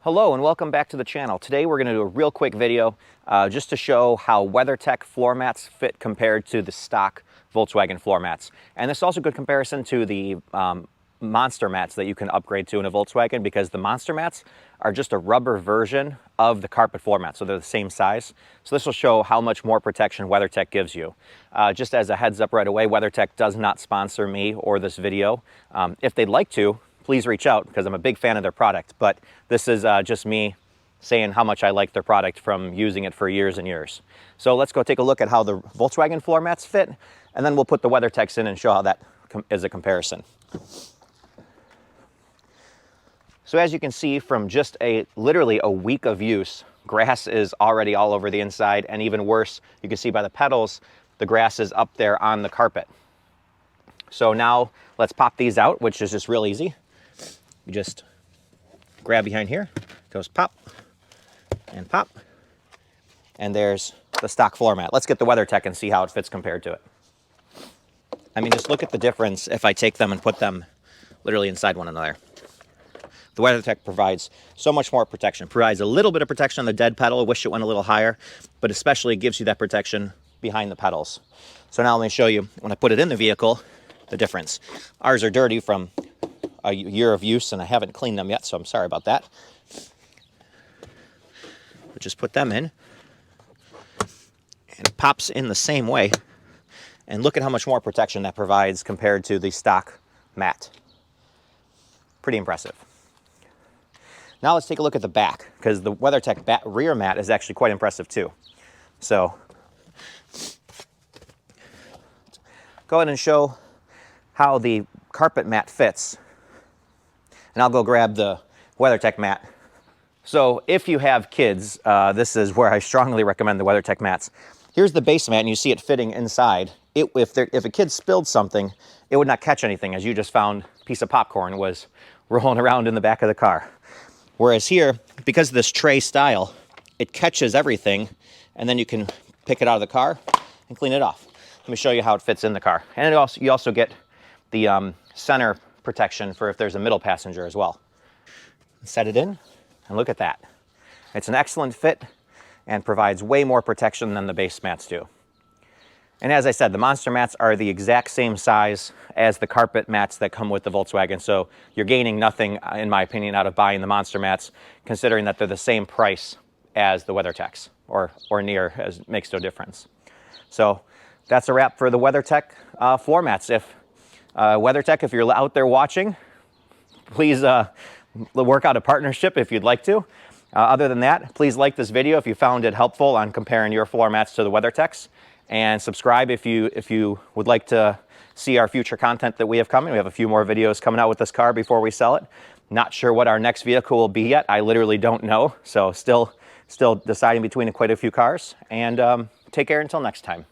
Hello and welcome back to the channel. Today we're going to do a real quick video just to show how WeatherTech floor mats fit compared to the stock Volkswagen floor mats. And this is also a good comparison to the monster mats that you can upgrade to in a Volkswagen, because the monster mats are just a rubber version of the carpet floor mat, so they're the same size. So this will show how much more protection WeatherTech gives you. Just as a heads up right away, WeatherTech does not sponsor me or this video. If they'd like to, please reach out, because I'm a big fan of their product, but this is just me saying how much I like their product from using it for years and years. So let's go take a look at how the Volkswagen floor mats fit, and then we'll put the WeatherTechs in and show how that is a comparison. So as you can see from just literally a week of use, grass is already all over the inside, and even worse, you can see by the pedals, the grass is up there on the carpet. So now let's pop these out, which is just real easy. You just grab behind here, goes pop and pop, and there's the stock floor mat. Let's get the WeatherTech and see how it fits compared to it. I mean, just look at the difference if I take them and put them literally inside one another. The WeatherTech provides so much more protection. Provides a little bit of protection on the dead pedal. I wish it went a little higher, but especially gives you that protection behind the pedals. So now let me show you, when I put it in the vehicle, the difference. Ours are dirty from a year of use, and I haven't cleaned them yet, so I'm sorry about that. But just put them in, and it pops in the same way. And look at how much more protection that provides compared to the stock mat. Pretty impressive. Now let's take a look at the back, because the WeatherTech rear mat is actually quite impressive too. So go ahead and show how the carpet mat fits. And I'll go grab the WeatherTech mat. So if you have kids, this is where I strongly recommend the WeatherTech mats. Here's the base mat, and you see it fitting inside. If a kid spilled something, it would not catch anything, as you just found a piece of popcorn was rolling around in the back of the car. Whereas here, because of this tray style, it catches everything, and then you can pick it out of the car and clean it off. Let me show you how it fits in the car. And you also get the center protection for if there's a middle passenger as well. Set it in, and look at that. It's an excellent fit and provides way more protection than the base mats do. And as I said, the monster mats are the exact same size as the carpet mats that come with the Volkswagen, so you're gaining nothing, in my opinion, out of buying the monster mats, considering that they're the same price as the WeatherTechs, or near, as makes no difference. So that's a wrap for the WeatherTech floor mats. WeatherTech, if you're out there watching, please work out a partnership if you'd like to. Other than that, please like this video if you found it helpful on comparing your floor mats to the WeatherTechs, and subscribe if you would like to see our future content that we have coming. We have a few more videos coming out with this car before we sell it. Not sure what our next vehicle will be yet. I literally don't know, so still deciding between quite a few cars. And take care until next time.